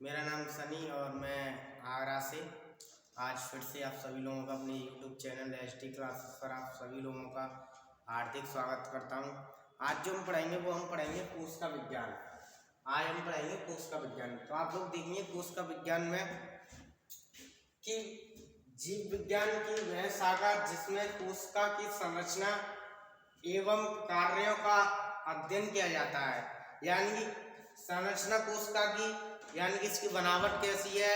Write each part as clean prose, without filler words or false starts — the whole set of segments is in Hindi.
मेरा नाम सनी और मैं आगरा से आज फिर से आप सभी लोगों का अपने YouTube चैनल ST क्लासेस पर आप सभी लोगों का हार्दिक स्वागत करता हूं। आज जो हम पढ़ेंगे वो हम पढ़ेंगे कोशिका विज्ञान। आज हम पढ़ेंगे कोशिका विज्ञान। तो आप लोग देखिए कोशिका विज्ञान में कि जीव विज्ञान की वह शाखा जिसमें कोशिका की संरचना एवं कार्यों का अध्ययन किया जाता है, यानी कि संरचना कोशिका की, यानी कि इसकी बनावट कैसी है,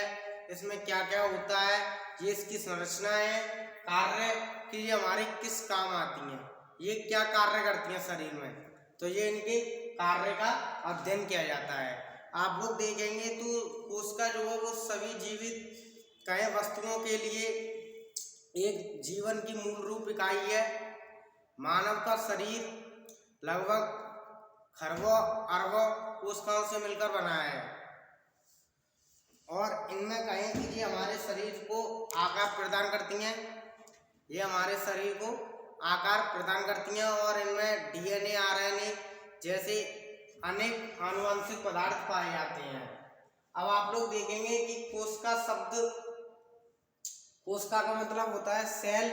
इसमें क्या क्या होता है, ये इसकी संरचना है, कार्य कि ये हमारे किस काम आती हैं, ये क्या कार्य करती हैं शरीर में, तो ये इनके कार्य का अध्ययन किया जाता है। आप लोग देखेंगे तो कोशिका जो है वो सभी जीवित कई वस्तुओं के लिए एक जीवन की मूल रूप इकाई है। मानव का शरीर लगभग खरबों अरबों कोशिकाओं से मिलकर बना है और इनमें कहें कि ये हमारे शरीर को आकार प्रदान करती हैं, ये हमारे शरीर को आकार प्रदान करती हैं और इनमें DNA RNA जैसे अनेक आनुवंशिक पदार्थ पाए जाते हैं। अब आप लोग देखेंगे कि कोशिका का मतलब होता है सेल।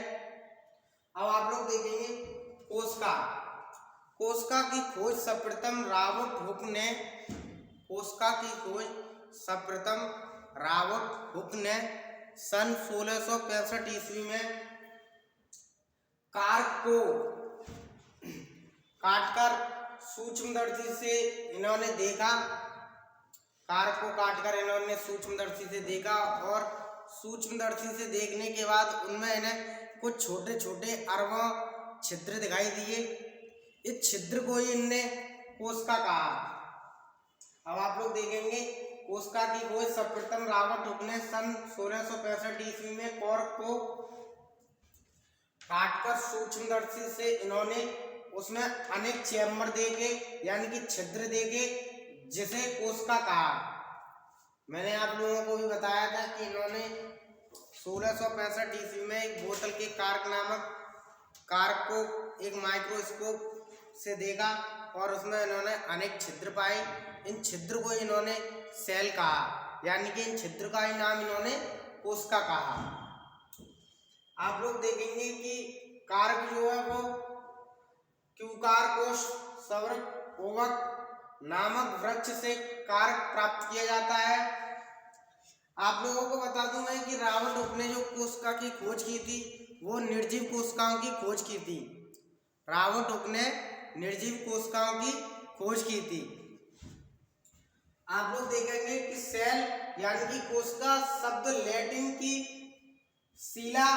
अब आप लोग देखेंगे कोशिका की खोज सर्वप्रथम रॉबर्ट हुक ने सन 1665 ईस्वी में कार्क को काटकर सूक्ष्मदर्शी से इन्होंने देखा। कार्क को काटकर इन्होंने सूक्ष्मदर्शी से देखा और सूक्ष्मदर्शी से देखने के बाद उनमें इन्हें कुछ छोटे छोटे अरबों छिद्र दिखाई दिए। इस छिद्र को ही इनने कोशिका कहा। अब आप लोग देखेंगे कोशिका की खोज सर्वप्रथम रॉबर्ट हुक ने सन 1665 ईस्वी में कॉर्क को काटकर सूक्ष्मदर्शी से इन्होंने उसमें अनेक चैम्बर देखे, यानी कि छिद्र देखे, जिसे कोशिका कहा। मैंने आप लोगों को भी बताया था कि इन्होंने 1665 ईस्वी में एक बोतल के कार्क को एक माइक्रोस्कोप से देखा और उसमें इन्होंने अनेक छिद्र पाए। इन छिद्र को इन्होंने सेल कहा, यानी कि इन छिद्र का ही नाम इन्होंने कोशिका कहा। आप लोग देखेंगे कि कार्क जो है वो क्यूकार कोश सवर्क नामक वृक्ष से कार्क प्राप्त किया जाता है। आप लोगों को बता दूं मैं कि रॉबर्ट हुक ने जो कोशिका की खोज की थी वो निर्जीव कोशिकाओं की खोज की थी। रॉबर्ट हुक ने निर्जीव कोशिकाओं की खोज की थी। आप लोग देखेंगे कि सेल यानी कि कोशिका शब्द लैटिन की सेला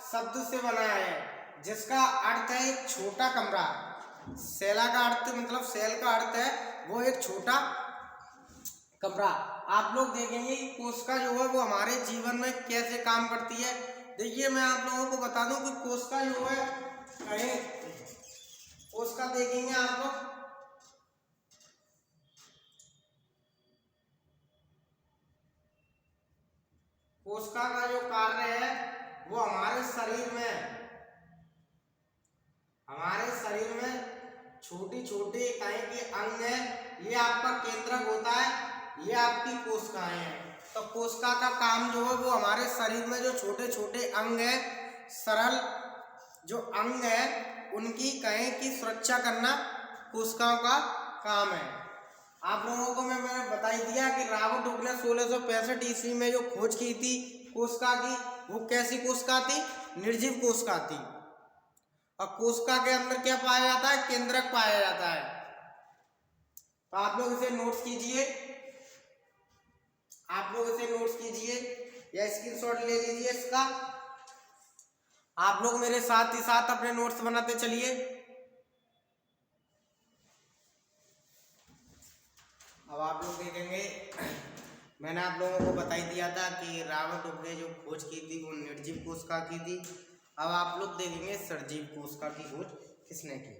शब्द से बना है, जिसका अर्थ है एक छोटा कमरा। सेला का अर्थ मतलब सेल का अर्थ है वो एक छोटा कमरा। आप लोग देखेंगे कि कोशिका जो है वो हमारे जीवन में कैसे काम करती है। देखिए मैं आप लोगों को बता दूं कि कोशिका जो है कोशिका देखेंगे आप लोग, कोशिका का जो कार्य है वो हमारे शरीर में छोटी छोटी कहीं के अंग है। ये आपका केंद्रक होता है, ये आपकी कोशिकाएं हैं। तो कोशिका का काम जो है वो हमारे शरीर में जो छोटे छोटे अंग है, सरल जो अंग है, उनकी कहीं की सुरक्षा करना कोशिकाओं का काम है। आप लोगों को मैंने बता ही दिया कि रॉबर्ट हुक ने 1665 ईस्वी में जो खोज की थी कोशिका की, वो कैसी कोशिका थी? निर्जीव कोशिका थी। और कोशिका के अंदर क्या पाया जाता है? केंद्रक पाया जाता है। तो आप लोग इसे नोट्स कीजिए, या स्क्रीनशॉट ले लीजिए इसका। आप लोग मेरे साथ ही साथ अपने नोट्स बनाते चलिए। अब आप लोग देखेंगे मैंने आप लोगों को बता ही दिया था कि रॉबर्ट हुक ने जो खोज की थी वो निर्जीव कोशिका की थी। अब आप लोग देखेंगे सजीव कोशिका की खोज किसने की।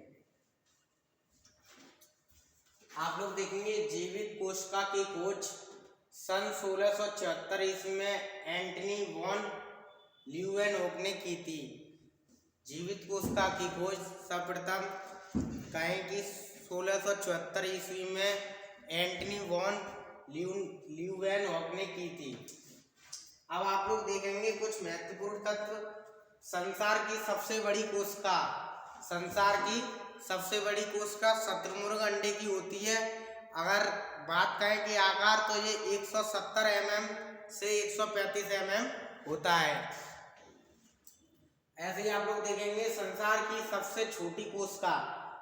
आप लोग देखेंगे जीवित कोशिका की खोज सन 1674 ईस्वी में एंटनी वॉन ल्यूवेनहोक ने की थी। जीवित कोशिका की खोज सर्वप्रथम कहें कि 1674 ईस्वी में एंटनी वॉन ल्यूवेनहॉक ने की थी। अब आप लोग देखेंगे कुछ महत्वपूर्ण तत्व। संसार की सबसे बड़ी कोशिका, संसार की सबसे बड़ी कोशिका शतुरमुर्ग अंडे की होती है। अगर बात करें कि आकार, तो ये 170 mm से 135 mm होता है। ऐसे ही आप लोग देखेंगे संसार की सबसे छोटी कोशिका,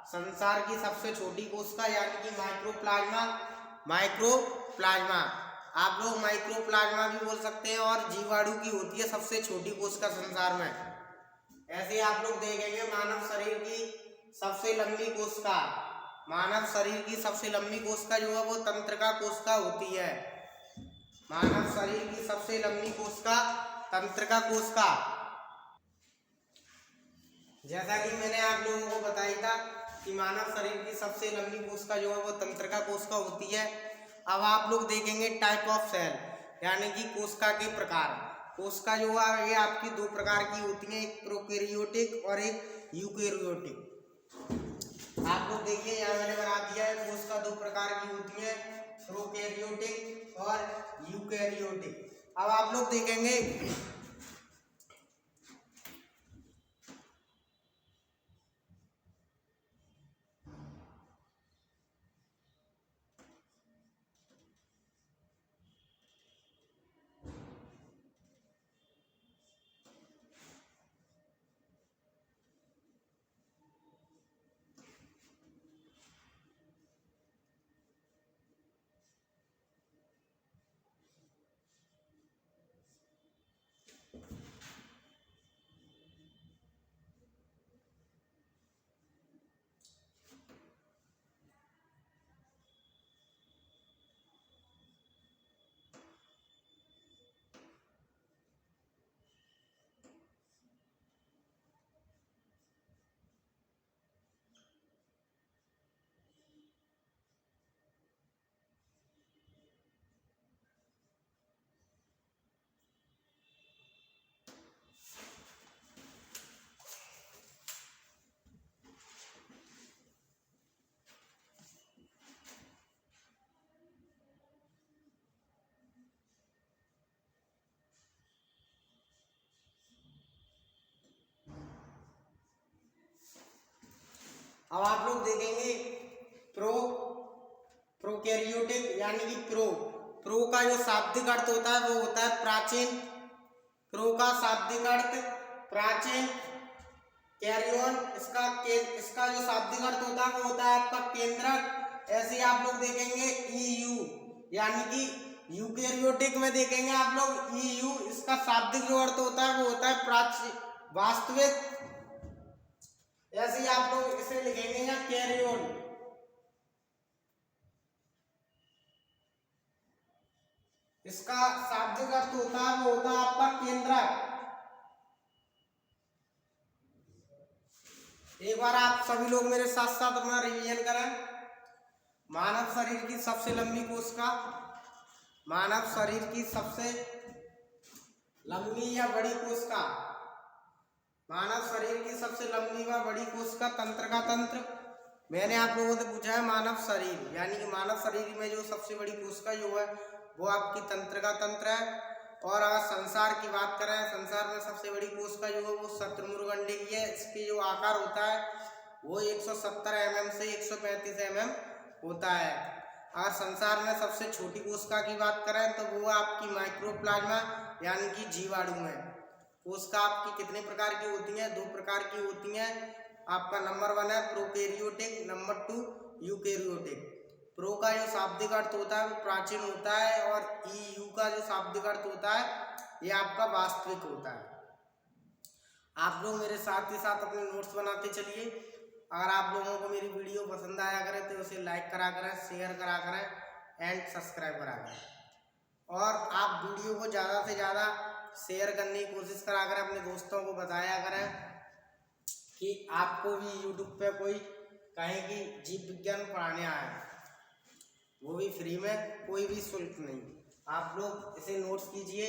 संसार की सबसे छोटी कोशिका यानी कि माइक्रोप्लाज्मा, आप लोग माइक्रोप्लाज्मा भी बोल सकते हैं, और जीवाणु की होती है सबसे छोटी कोशिका संसार में। ऐसे आप लोग देखेंगे मानव शरीर की सबसे लंबी कोशिका, मानव शरीर की सबसे लंबी कोशिका जो है वो तंत्रिका कोशिका होती है। मानव शरीर की सबसे लंबी कोशिका तंत्रिका कोशिका। जैसा कि मैंने आप लोगों को बताया था कि मानव शरीर की सबसे लंबी कोशिका जो है वो तंत्रिका कोशिका होती है। अब आप लोग देखेंगे टाइप ऑफ सेल, यानी कि कोशिका के प्रकार। कोशिका जो है ये आपकी दो प्रकार की होती हैं, एक प्रोकैरियोटिक और एक यूकैरियोटिक। आप लोग देखिए यहाँ मैंने बना दिया है, कोशिका दो प्रकार की होती है, प्रोकैरियोटिक और यूकैरियोटिक। अब आप लोग देखेंगे अब आप लोग देखेंगे प्रोकैरियोटिक यानी कि प्रो का जो शाब्दिक अर्थ होता है वो होता है प्राचीन। प्रो का शाब्दिक अर्थ प्राचीन। कैरियन, इसका जो शाब्दिक अर्थ होता है वो होता है आपका केंद्रक। ऐसे आप लोग देखेंगे ईयू यानी कि यूकैरियोटिक में देखेंगे आप लोग ईयू, इसका शाब्दिक जो अर्थ होता है वो होता है प्राचीन वास्तविक। ऐसे ही आप लोग इसे लिखेंगे या कैरियन, इसका शाब्दिक अर्थ होता है वो होता है आपका केंद्रक। एक बार आप सभी लोग मेरे साथ साथ अपना रिवीजन करें। मानव शरीर की सबसे लंबी कोशिका, मानव शरीर की सबसे लंबी या बड़ी कोशिका, मानव शरीर की सबसे लंबी व बड़ी कोशिका तंत्रिका तंत्र। मैंने आप लोगों से पूछा है मानव शरीर, यानी कि मानव शरीर में जो सबसे बड़ी कोशिका जो है वो आपकी तंत्रिका तंत्र है। और अगर संसार की बात करें, संसार में सबसे बड़ी कोशिका जो है वो शतुरमुर्ग अंडे की है। इसकी जो आकार होता है वो 170 mm से 135 mm होता है। अगर संसार में सबसे छोटी कोशिका की बात करें तो वो आपकी माइक्रोप्लाज्मा यानी कि जीवाणु में। कोशिका आपकी कितने प्रकार की होती हैं? दो प्रकार की होती हैं। आपका नंबर 1 है प्रोकैरियोटिक, नंबर 2 यूकैरियोटिक। प्रो का जो शाब्दिक अर्थ होता है वो प्राचीन होता है, और ईयू का जो शाब्दिक अर्थ होता है ये आपका वास्तविक होता है। आप लोग मेरे साथ ही साथ अपने नोट्स बनाते चलिए। अगर आप लोगों को मेरी वीडियो पसंद आया करे तो उसे लाइक करा करें, शेयर करा करें एंड सब्सक्राइब करा करें। और आप वीडियो को ज़्यादा से ज़्यादा शेयर करने की कोशिश करा करें, अपने दोस्तों को बताया करें कि आपको भी यूट्यूब पे कोई कहे कि जीव विज्ञान पढ़ाने आया है, वो भी फ्री में, कोई भी शुल्क नहीं। आप लोग इसे नोट्स कीजिए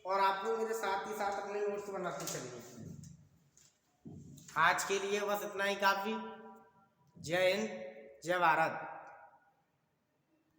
और आप लोग मेरे साथ ही साथ अपने नोट्स बनाते चलिए। आज के लिए बस इतना ही काफ़ी। जय हिंद, जय भारत।